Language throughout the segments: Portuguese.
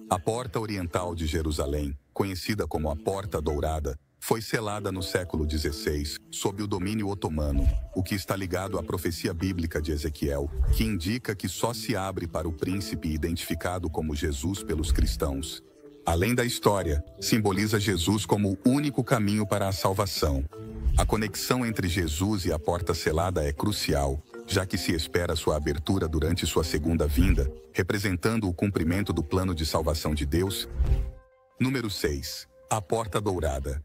A Porta Oriental de Jerusalém, conhecida como a Porta Dourada, foi selada no século XVI, sob o domínio otomano, o que está ligado à profecia bíblica de Ezequiel, que indica que só se abre para o príncipe identificado como Jesus pelos cristãos. Além da história, simboliza Jesus como o único caminho para a salvação. A conexão entre Jesus e a porta selada é crucial, já que se espera sua abertura durante sua segunda vinda, representando o cumprimento do plano de salvação de Deus. Número 6. A Porta Dourada.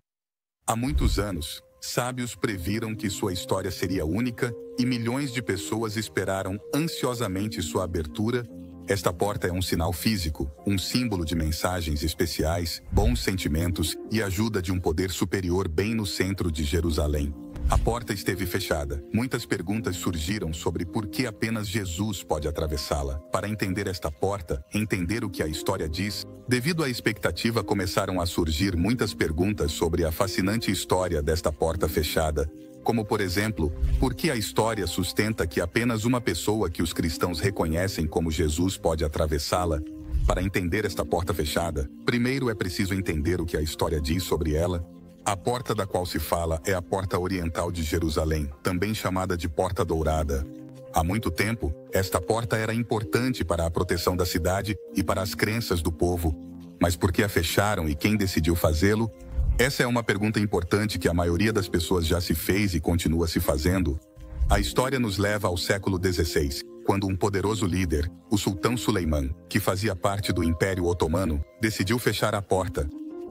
Há muitos anos, sábios previram que sua história seria única e milhões de pessoas esperaram ansiosamente sua abertura. Esta porta é um sinal físico, um símbolo de mensagens especiais, bons sentimentos e ajuda de um poder superior bem no centro de Jerusalém. A porta esteve fechada. Muitas perguntas surgiram sobre por que apenas Jesus pode atravessá-la. Para entender esta porta, entender o que a história diz, devido à expectativa começaram a surgir muitas perguntas sobre a fascinante história desta porta fechada, como por exemplo, por que a história sustenta que apenas uma pessoa que os cristãos reconhecem como Jesus pode atravessá-la? Para entender esta porta fechada, primeiro é preciso entender o que a história diz sobre ela. A porta da qual se fala é a Porta Oriental de Jerusalém, também chamada de Porta Dourada. Há muito tempo, esta porta era importante para a proteção da cidade e para as crenças do povo. Mas por que a fecharam e quem decidiu fazê-lo? Essa é uma pergunta importante que a maioria das pessoas já se fez e continua se fazendo. A história nos leva ao século XVI, quando um poderoso líder, o Sultão Suleiman, que fazia parte do Império Otomano, decidiu fechar a porta.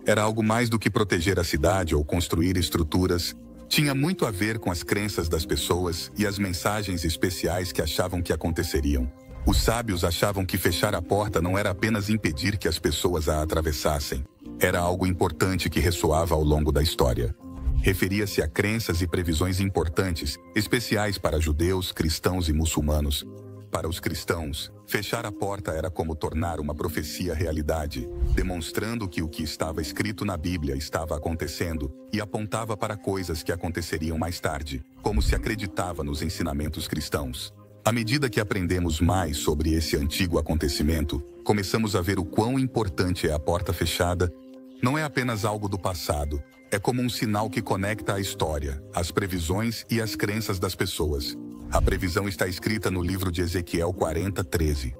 Era algo mais do que proteger a cidade ou construir estruturas. Tinha muito a ver com as crenças das pessoas e as mensagens especiais que achavam que aconteceriam. Os sábios achavam que fechar a porta não era apenas impedir que as pessoas a atravessassem. Era algo importante que ressoava ao longo da história. Referia-se a crenças e previsões importantes, especiais para judeus, cristãos e muçulmanos. Para os cristãos, fechar a porta era como tornar uma profecia realidade, demonstrando que o que estava escrito na Bíblia estava acontecendo e apontava para coisas que aconteceriam mais tarde, como se acreditava nos ensinamentos cristãos. À medida que aprendemos mais sobre esse antigo acontecimento, começamos a ver o quão importante é a porta fechada. Não é apenas algo do passado, é como um sinal que conecta a história, as previsões e as crenças das pessoas. A previsão está escrita no livro de Ezequiel 40:13.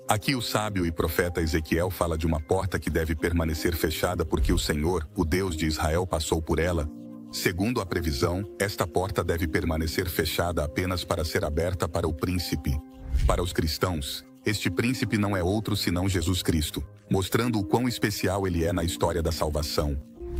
Aqui o sábio e profeta Ezequiel fala de uma porta que deve permanecer fechada porque o Senhor, o Deus de Israel, passou por ela. Segundo a previsão, esta porta deve permanecer fechada apenas para ser aberta para o príncipe. Para os cristãos, este príncipe não é outro senão Jesus Cristo, mostrando o quão especial ele é na história da salvação.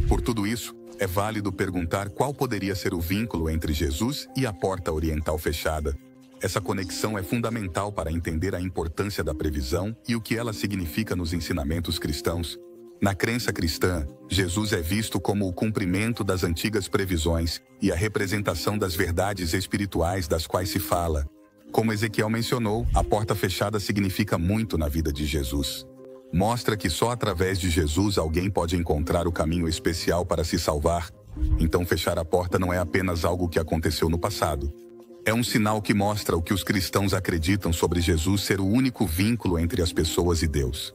Por tudo isso, é válido perguntar qual poderia ser o vínculo entre Jesus e a Porta Oriental fechada. Essa conexão é fundamental para entender a importância da previsão e o que ela significa nos ensinamentos cristãos. Na crença cristã, Jesus é visto como o cumprimento das antigas previsões e a representação das verdades espirituais das quais se fala. Como Ezequiel mencionou, a porta fechada significa muito na vida de Jesus. Mostra que só através de Jesus alguém pode encontrar o caminho especial para se salvar. Então fechar a porta não é apenas algo que aconteceu no passado. É um sinal que mostra o que os cristãos acreditam sobre Jesus ser o único vínculo entre as pessoas e Deus.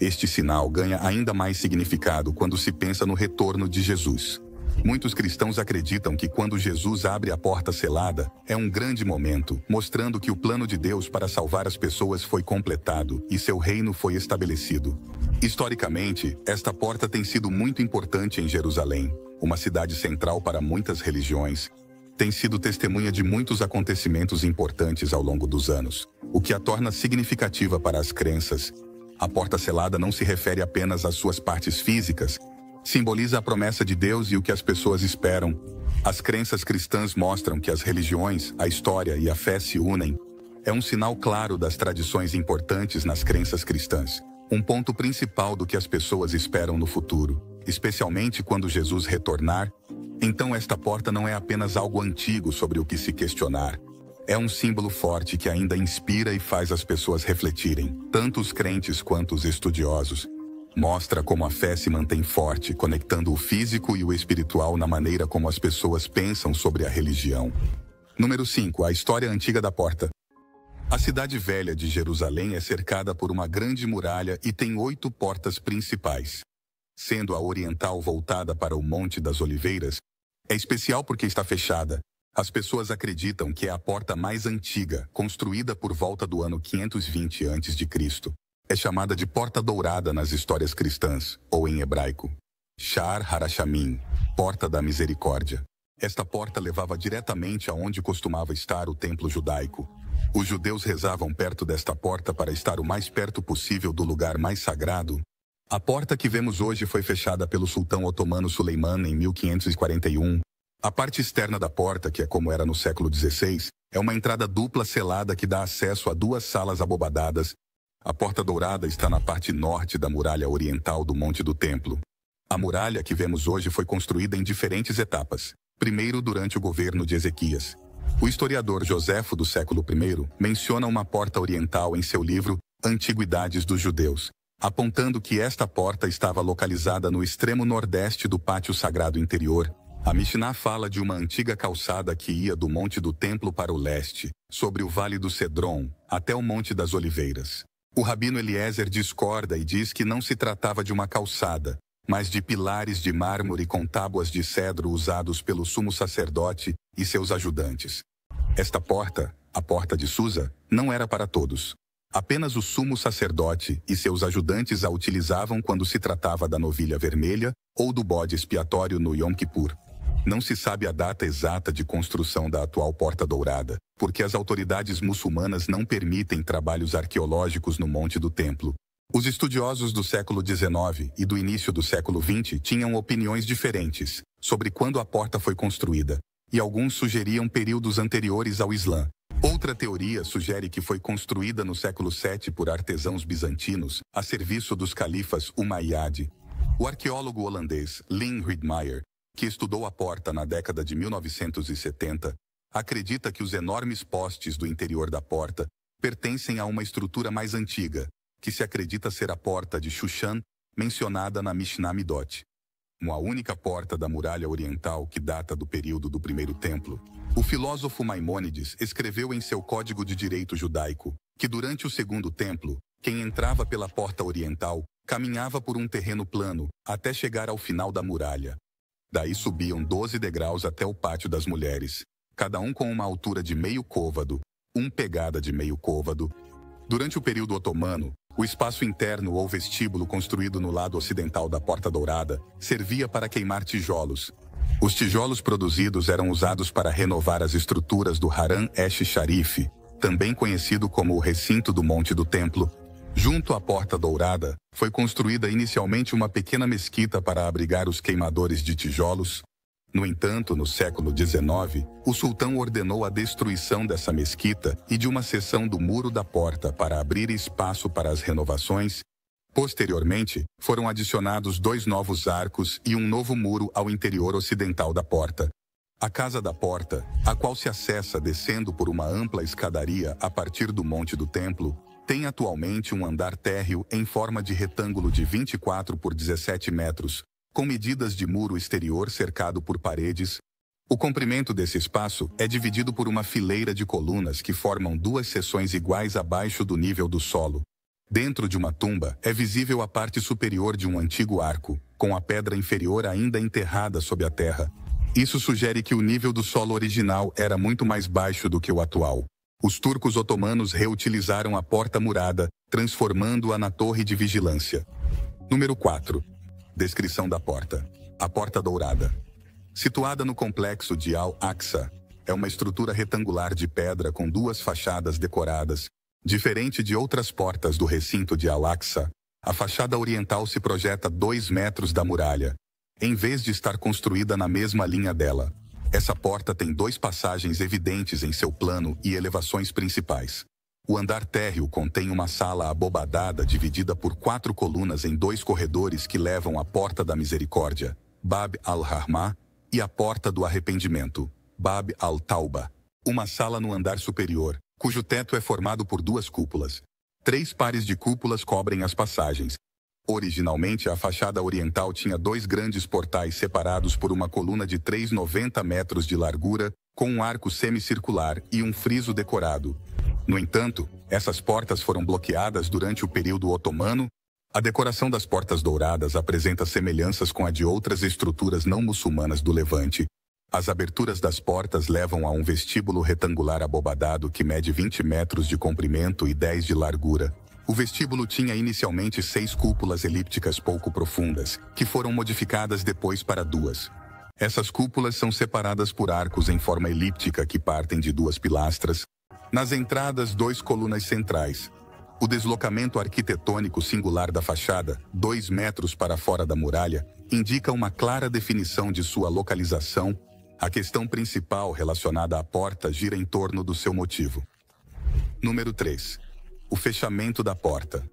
Este sinal ganha ainda mais significado quando se pensa no retorno de Jesus. Muitos cristãos acreditam que quando Jesus abre a porta selada, é um grande momento, mostrando que o plano de Deus para salvar as pessoas foi completado e seu reino foi estabelecido. Historicamente, esta porta tem sido muito importante em Jerusalém, uma cidade central para muitas religiões. Tem sido testemunha de muitos acontecimentos importantes ao longo dos anos, o que a torna significativa para as crenças. A porta selada não se refere apenas às suas partes físicas, simboliza a promessa de Deus e o que as pessoas esperam. As crenças cristãs mostram que as religiões, a história e a fé se unem. É um sinal claro das tradições importantes nas crenças cristãs, um ponto principal do que as pessoas esperam no futuro, especialmente quando Jesus retornar. Então esta porta não é apenas algo antigo sobre o que se questionar. É um símbolo forte que ainda inspira e faz as pessoas refletirem, tanto os crentes quanto os estudiosos. Mostra como a fé se mantém forte, conectando o físico e o espiritual na maneira como as pessoas pensam sobre a religião. Número 5. A história antiga da porta. A cidade velha de Jerusalém é cercada por uma grande muralha e tem 8 portas principais. Sendo a oriental voltada para o Monte das Oliveiras, é especial porque está fechada. As pessoas acreditam que é a porta mais antiga, construída por volta do ano 520 a.C. É chamada de Porta Dourada nas histórias cristãs, ou em hebraico, Sha'ar HaRashamim, Porta da Misericórdia. Esta porta levava diretamente aonde costumava estar o templo judaico. Os judeus rezavam perto desta porta para estar o mais perto possível do lugar mais sagrado. A porta que vemos hoje foi fechada pelo sultão otomano Suleiman em 1541. A parte externa da porta, que é como era no século XVI, é uma entrada dupla selada que dá acesso a 2 salas abobadadas. A Porta Dourada está na parte norte da muralha oriental do Monte do Templo. A muralha que vemos hoje foi construída em diferentes etapas. Primeiro, durante o governo de Ezequias. O historiador Joséfo, do século I, menciona uma porta oriental em seu livro Antiguidades dos Judeus, apontando que esta porta estava localizada no extremo nordeste do pátio sagrado interior. A Mishnah fala de uma antiga calçada que ia do Monte do Templo para o leste, sobre o Vale do Cedron, até o Monte das Oliveiras. O rabino Eliezer discorda e diz que não se tratava de uma calçada, mas de pilares de mármore com tábuas de cedro usados pelo sumo sacerdote e seus ajudantes. Esta porta, a Porta de Susa, não era para todos. Apenas o sumo sacerdote e seus ajudantes a utilizavam quando se tratava da novilha vermelha ou do bode expiatório no Yom Kippur. Não se sabe a data exata de construção da atual Porta Dourada, porque as autoridades muçulmanas não permitem trabalhos arqueológicos no Monte do Templo. Os estudiosos do século XIX e do início do século XX tinham opiniões diferentes sobre quando a porta foi construída, e alguns sugeriam períodos anteriores ao Islã. Outra teoria sugere que foi construída no século VII por artesãos bizantinos, a serviço dos califas Umayyad. O arqueólogo holandês Lynn Riedmeijer, que estudou a porta na década de 1970, acredita que os enormes postes do interior da porta pertencem a uma estrutura mais antiga, que se acredita ser a porta de Shushan, mencionada na Mishnah Midot. Uma única porta da muralha oriental que data do período do primeiro templo. O filósofo Maimônides escreveu em seu Código de Direito Judaico que durante o segundo templo, quem entrava pela porta oriental caminhava por um terreno plano até chegar ao final da muralha. Daí subiam 12 degraus até o Pátio das Mulheres, cada um com uma altura de meio côvado, pegada de meio côvado. Durante o período otomano, o espaço interno ou vestíbulo construído no lado ocidental da Porta Dourada servia para queimar tijolos. Os tijolos produzidos eram usados para renovar as estruturas do Haram Esh-Sharif, também conhecido como o recinto do Monte do Templo. Junto à Porta Dourada, foi construída inicialmente uma pequena mesquita para abrigar os queimadores de tijolos. No entanto, no século XIX, o sultão ordenou a destruição dessa mesquita e de uma seção do muro da porta para abrir espaço para as renovações. Posteriormente, foram adicionados 2 novos arcos e um novo muro ao interior ocidental da porta. A Casa da Porta, a qual se acessa descendo por uma ampla escadaria a partir do Monte do Templo, tem atualmente um andar térreo em forma de retângulo de 24 por 17 metros, com medidas de muro exterior cercado por paredes. O comprimento desse espaço é dividido por uma fileira de colunas que formam 2 seções iguais abaixo do nível do solo. Dentro de uma tumba é visível a parte superior de um antigo arco, com a pedra inferior ainda enterrada sob a terra. Isso sugere que o nível do solo original era muito mais baixo do que o atual. Os turcos otomanos reutilizaram a porta murada, transformando-a na torre de vigilância. Número 4. Descrição da porta. A Porta Dourada. Situada no complexo de Al-Aqsa, é uma estrutura retangular de pedra com 2 fachadas decoradas. Diferente de outras portas do recinto de Al-Aqsa, a fachada oriental se projeta 2 metros da muralha, em vez de estar construída na mesma linha dela. Essa porta tem 2 passagens evidentes em seu plano e elevações principais. O andar térreo contém uma sala abobadada dividida por 4 colunas em 2 corredores que levam à Porta da Misericórdia, Bab al-Rahmah, e à Porta do Arrependimento, Bab al-Tauba. Uma sala no andar superior, cujo teto é formado por 2 cúpulas. 3 pares de cúpulas cobrem as passagens. Originalmente, a fachada oriental tinha 2 grandes portais separados por uma coluna de 3,90 metros de largura, com um arco semicircular e um friso decorado. No entanto, essas portas foram bloqueadas durante o período otomano. A decoração das portas douradas apresenta semelhanças com a de outras estruturas não muçulmanas do Levante. As aberturas das portas levam a um vestíbulo retangular abobadado que mede 20 metros de comprimento e 10 de largura. O vestíbulo tinha inicialmente 6 cúpulas elípticas pouco profundas, que foram modificadas depois para 2. Essas cúpulas são separadas por arcos em forma elíptica que partem de 2 pilastras. Nas entradas, 2 colunas centrais. O deslocamento arquitetônico singular da fachada, 2 metros para fora da muralha, indica uma clara definição de sua localização. A questão principal relacionada à porta gira em torno do seu motivo. Número 3. O fechamento da porta.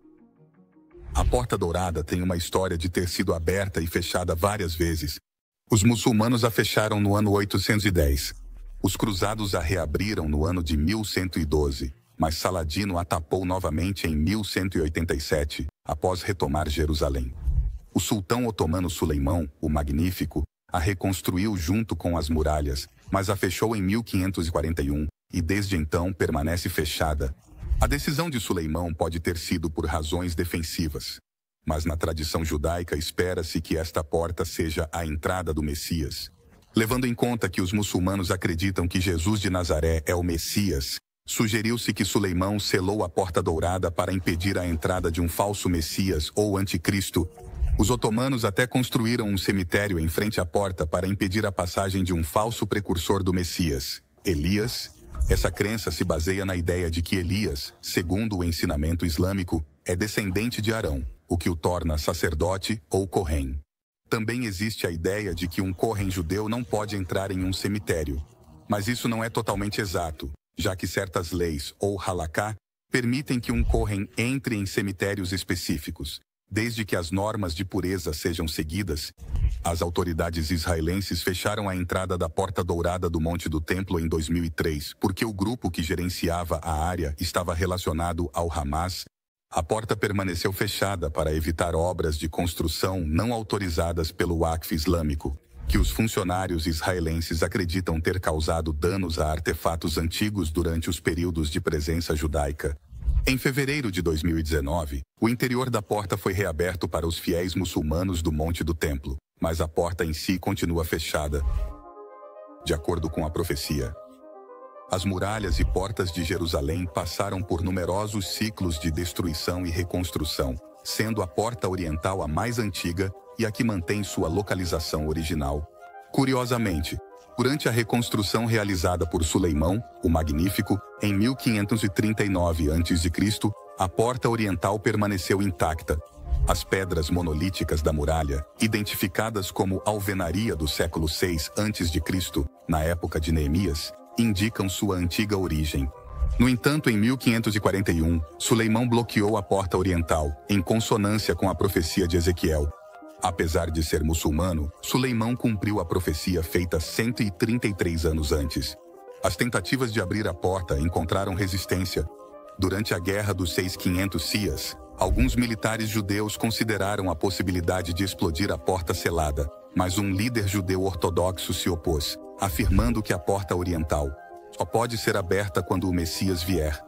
A Porta Dourada tem uma história de ter sido aberta e fechada várias vezes. Os muçulmanos a fecharam no ano 810. Os cruzados a reabriram no ano de 1112, mas Saladino a tapou novamente em 1187, após retomar Jerusalém. O sultão otomano Suleimão, o Magnífico, a reconstruiu junto com as muralhas, mas a fechou em 1541 e desde então permanece fechada. A decisão de Suleimão pode ter sido por razões defensivas, mas na tradição judaica espera-se que esta porta seja a entrada do Messias. Levando em conta que os muçulmanos acreditam que Jesus de Nazaré é o Messias, sugeriu-se que Suleimão selou a Porta Dourada para impedir a entrada de um falso Messias ou anticristo. Os otomanos até construíram um cemitério em frente à porta para impedir a passagem de um falso precursor do Messias, Elias. Essa crença se baseia na ideia de que Elias, segundo o ensinamento islâmico, é descendente de Arão, o que o torna sacerdote ou Kohen. Também existe a ideia de que um Kohen judeu não pode entrar em um cemitério. Mas isso não é totalmente exato, já que certas leis, ou halaká, permitem que um Kohen entre em cemitérios específicos, desde que as normas de pureza sejam seguidas. As autoridades israelenses fecharam a entrada da Porta Dourada do Monte do Templo em 2003, porque o grupo que gerenciava a área estava relacionado ao Hamas. A porta permaneceu fechada para evitar obras de construção não autorizadas pelo Waqf islâmico, que os funcionários israelenses acreditam ter causado danos a artefatos antigos durante os períodos de presença judaica. Em fevereiro de 2019, o interior da porta foi reaberto para os fiéis muçulmanos do Monte do Templo, mas a porta em si continua fechada. De acordo com a profecia, as muralhas e portas de Jerusalém passaram por numerosos ciclos de destruição e reconstrução, sendo a porta oriental a mais antiga e a que mantém sua localização original. Curiosamente, durante a reconstrução realizada por Suleimão, o Magnífico, em 1539 a.C., a porta oriental permaneceu intacta. As pedras monolíticas da muralha, identificadas como alvenaria do século VI a.C., na época de Neemias, indicam sua antiga origem. No entanto, em 1541, Suleimão bloqueou a porta oriental, em consonância com a profecia de Ezequiel. Apesar de ser muçulmano, Suleimão cumpriu a profecia feita 133 anos antes. As tentativas de abrir a porta encontraram resistência. Durante a Guerra dos 600 Cias, alguns militares judeus consideraram a possibilidade de explodir a porta selada, mas um líder judeu ortodoxo se opôs, afirmando que a porta oriental só pode ser aberta quando o Messias vier.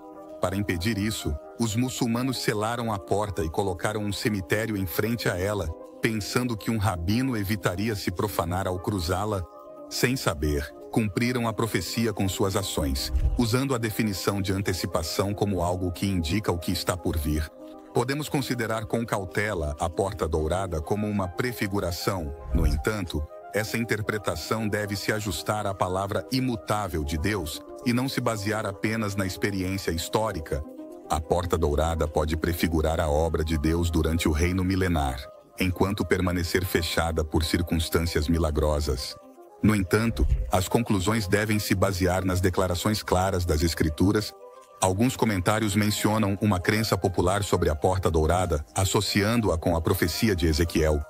Para impedir isso, os muçulmanos selaram a porta e colocaram um cemitério em frente a ela, pensando que um rabino evitaria se profanar ao cruzá-la. Sem saber, cumpriram a profecia com suas ações, usando a definição de antecipação como algo que indica o que está por vir. Podemos considerar com cautela a Porta Dourada como uma prefiguração. No entanto, essa interpretação deve se ajustar à palavra imutável de Deus e não se basear apenas na experiência histórica. A Porta Dourada pode prefigurar a obra de Deus durante o reino milenar, enquanto permanecer fechada por circunstâncias milagrosas. No entanto, as conclusões devem se basear nas declarações claras das Escrituras. Alguns comentários mencionam uma crença popular sobre a Porta Dourada, associando-a com a profecia de Ezequiel.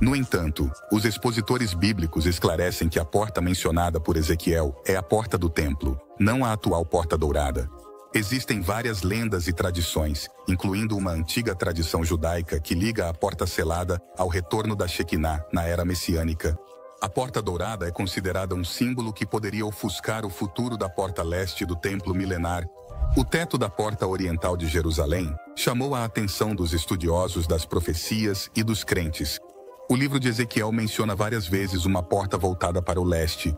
No entanto, os expositores bíblicos esclarecem que a porta mencionada por Ezequiel é a porta do templo, não a atual Porta Dourada. Existem várias lendas e tradições, incluindo uma antiga tradição judaica que liga a porta selada ao retorno da Shekinah na era messiânica. A Porta Dourada é considerada um símbolo que poderia ofuscar o futuro da porta leste do templo milenar. O teto da porta oriental de Jerusalém chamou a atenção dos estudiosos das profecias e dos crentes. O livro de Ezequiel menciona várias vezes uma porta voltada para o leste.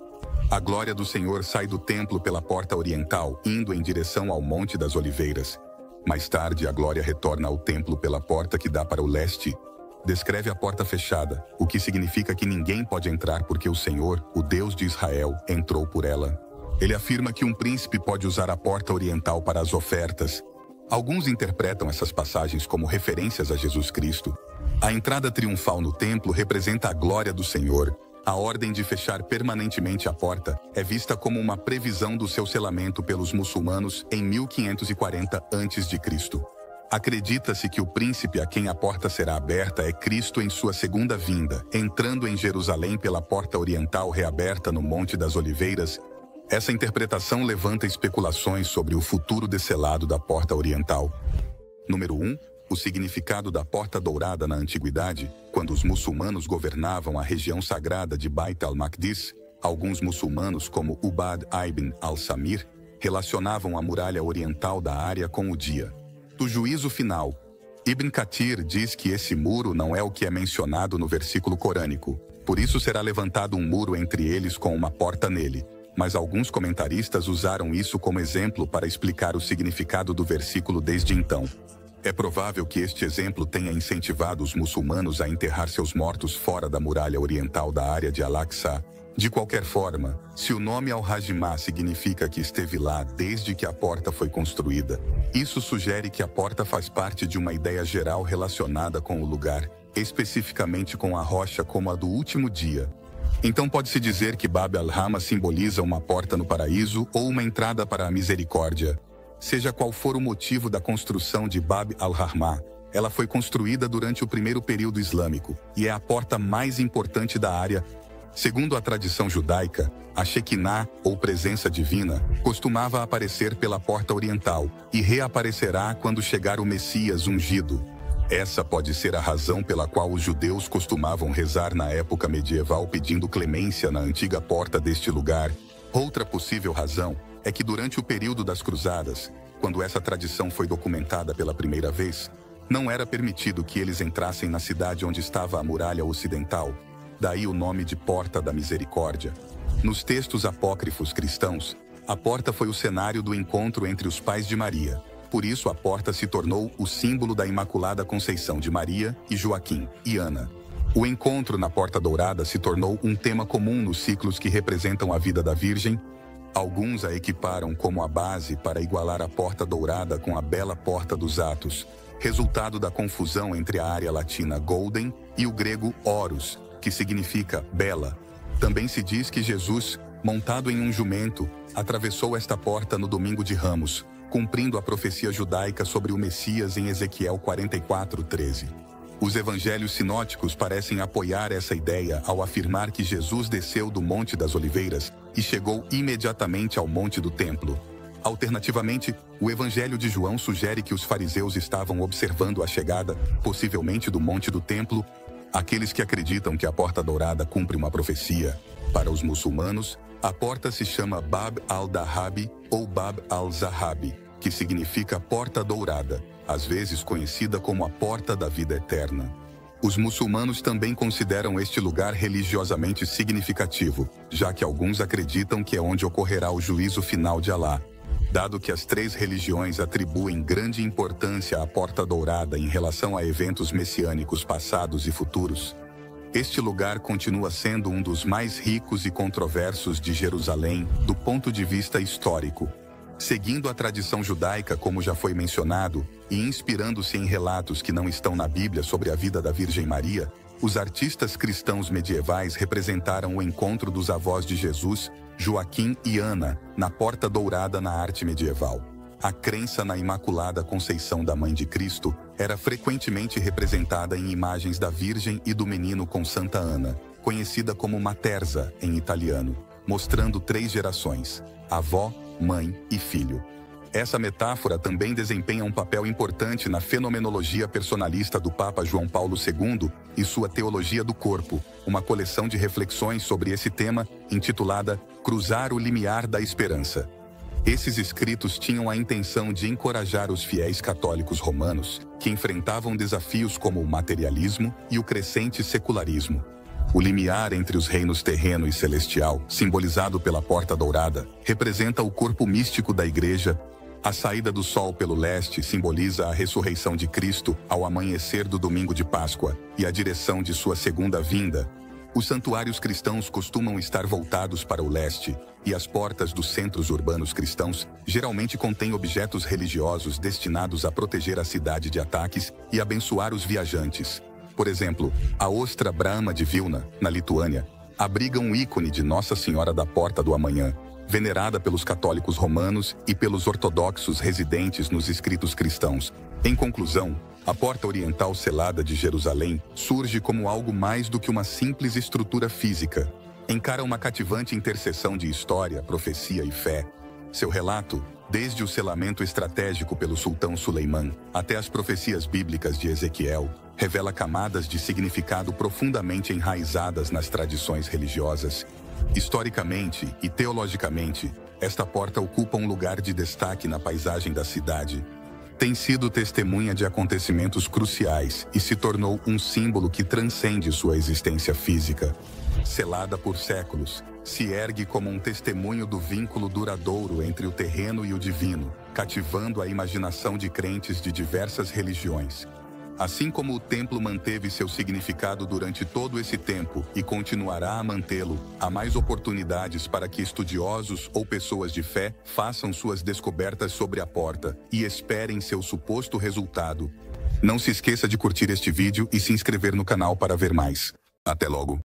A glória do Senhor sai do templo pela porta oriental, indo em direção ao Monte das Oliveiras. Mais tarde, a glória retorna ao templo pela porta que dá para o leste. Descreve a porta fechada, o que significa que ninguém pode entrar porque o Senhor, o Deus de Israel, entrou por ela. Ele afirma que um príncipe pode usar a porta oriental para as ofertas. Alguns interpretam essas passagens como referências a Jesus Cristo. A entrada triunfal no templo representa a glória do Senhor. A ordem de fechar permanentemente a porta é vista como uma previsão do seu selamento pelos muçulmanos em 1540 a.C. Acredita-se que o príncipe a quem a porta será aberta é Cristo em sua segunda vinda, entrando em Jerusalém pela porta oriental reaberta no Monte das Oliveiras. Essa interpretação levanta especulações sobre o futuro descelado da porta oriental. Número 1. O significado da porta dourada na antiguidade. Quando os muçulmanos governavam a região sagrada de Bait al-Maqdis, alguns muçulmanos como Ubad ibn al-Samir relacionavam a muralha oriental da área com o dia do juízo final. Ibn Kathir diz que esse muro não é o que é mencionado no versículo corânico. Por isso será levantado um muro entre eles com uma porta nele. Mas alguns comentaristas usaram isso como exemplo para explicar o significado do versículo desde então. É provável que este exemplo tenha incentivado os muçulmanos a enterrar seus mortos fora da muralha oriental da área de Al-Aqsa. De qualquer forma, se o nome Al-Hajjimah significa que esteve lá desde que a porta foi construída, isso sugere que a porta faz parte de uma ideia geral relacionada com o lugar, especificamente com a rocha como a do último dia. Então pode-se dizer que Bab al-Rahma simboliza uma porta no paraíso ou uma entrada para a misericórdia. Seja qual for o motivo da construção de Bab al-Rahma, ela foi construída durante o primeiro período islâmico e é a porta mais importante da área. Segundo a tradição judaica, a Shekinah, ou presença divina, costumava aparecer pela porta oriental e reaparecerá quando chegar o Messias ungido. Essa pode ser a razão pela qual os judeus costumavam rezar na época medieval pedindo clemência na antiga porta deste lugar. Outra possível razão é que durante o período das Cruzadas, quando essa tradição foi documentada pela primeira vez, não era permitido que eles entrassem na cidade onde estava a muralha ocidental. Daí o nome de Porta da Misericórdia. Nos textos apócrifos cristãos, a porta foi o cenário do encontro entre os pais de Maria. Por isso a porta se tornou o símbolo da Imaculada Conceição de Maria e Joaquim e Ana. O encontro na Porta Dourada se tornou um tema comum nos ciclos que representam a vida da Virgem. Alguns a equiparam como a base para igualar a Porta Dourada com a bela Porta dos Atos, resultado da confusão entre a área latina golden e o grego horus, que significa bela. Também se diz que Jesus, montado em um jumento, atravessou esta porta no domingo de Ramos, cumprindo a profecia judaica sobre o Messias em Ezequiel 44:13. Os evangelhos sinóticos parecem apoiar essa ideia ao afirmar que Jesus desceu do Monte das Oliveiras e chegou imediatamente ao Monte do Templo. Alternativamente, o Evangelho de João sugere que os fariseus estavam observando a chegada, possivelmente do Monte do Templo. Aqueles que acreditam que a Porta Dourada cumpre uma profecia. Para os muçulmanos, a porta se chama Bab al-Dahabi ou Bab al-Zahabi, que significa Porta Dourada, às vezes conhecida como a Porta da Vida Eterna. Os muçulmanos também consideram este lugar religiosamente significativo, já que alguns acreditam que é onde ocorrerá o juízo final de Alá. Dado que as três religiões atribuem grande importância à Porta Dourada em relação a eventos messiânicos passados e futuros, este lugar continua sendo um dos mais ricos e controversos de Jerusalém do ponto de vista histórico. Seguindo a tradição judaica, como já foi mencionado, e inspirando-se em relatos que não estão na Bíblia sobre a vida da Virgem Maria, os artistas cristãos medievais representaram o encontro dos avós de Jesus, Joaquim e Ana, na Porta Dourada na arte medieval. A crença na Imaculada Conceição da Mãe de Cristo era frequentemente representada em imagens da Virgem e do menino com Santa Ana, conhecida como Materza em italiano, mostrando 3 gerações: avó, mãe e filho. Essa metáfora também desempenha um papel importante na fenomenologia personalista do Papa João Paulo II e sua Teologia do Corpo, uma coleção de reflexões sobre esse tema intitulada Cruzar o Limiar da Esperança. Esses escritos tinham a intenção de encorajar os fiéis católicos romanos, que enfrentavam desafios como o materialismo e o crescente secularismo. O limiar entre os reinos terreno e celestial, simbolizado pela Porta Dourada, representa o corpo místico da Igreja. A saída do sol pelo leste simboliza a ressurreição de Cristo ao amanhecer do domingo de Páscoa e a direção de sua segunda vinda. Os santuários cristãos costumam estar voltados para o leste, e as portas dos centros urbanos cristãos geralmente contêm objetos religiosos destinados a proteger a cidade de ataques e abençoar os viajantes. Por exemplo, a Ostra Brahma de Vilna, na Lituânia, abriga um ícone de Nossa Senhora da Porta do Amanhã, venerada pelos católicos romanos e pelos ortodoxos residentes nos escritos cristãos. Em conclusão, a Porta Oriental Selada de Jerusalém surge como algo mais do que uma simples estrutura física. Encara uma cativante interseção de história, profecia e fé. Seu relato, desde o selamento estratégico pelo sultão Suleimã até as profecias bíblicas de Ezequiel, revela camadas de significado profundamente enraizadas nas tradições religiosas. Historicamente e teologicamente, esta porta ocupa um lugar de destaque na paisagem da cidade. Tem sido testemunha de acontecimentos cruciais e se tornou um símbolo que transcende sua existência física. Selada por séculos, se ergue como um testemunho do vínculo duradouro entre o terreno e o divino, cativando a imaginação de crentes de diversas religiões. Assim como o templo manteve seu significado durante todo esse tempo e continuará a mantê-lo, há mais oportunidades para que estudiosos ou pessoas de fé façam suas descobertas sobre a porta e esperem seu suposto resultado. Não se esqueça de curtir este vídeo e se inscrever no canal para ver mais. Até logo!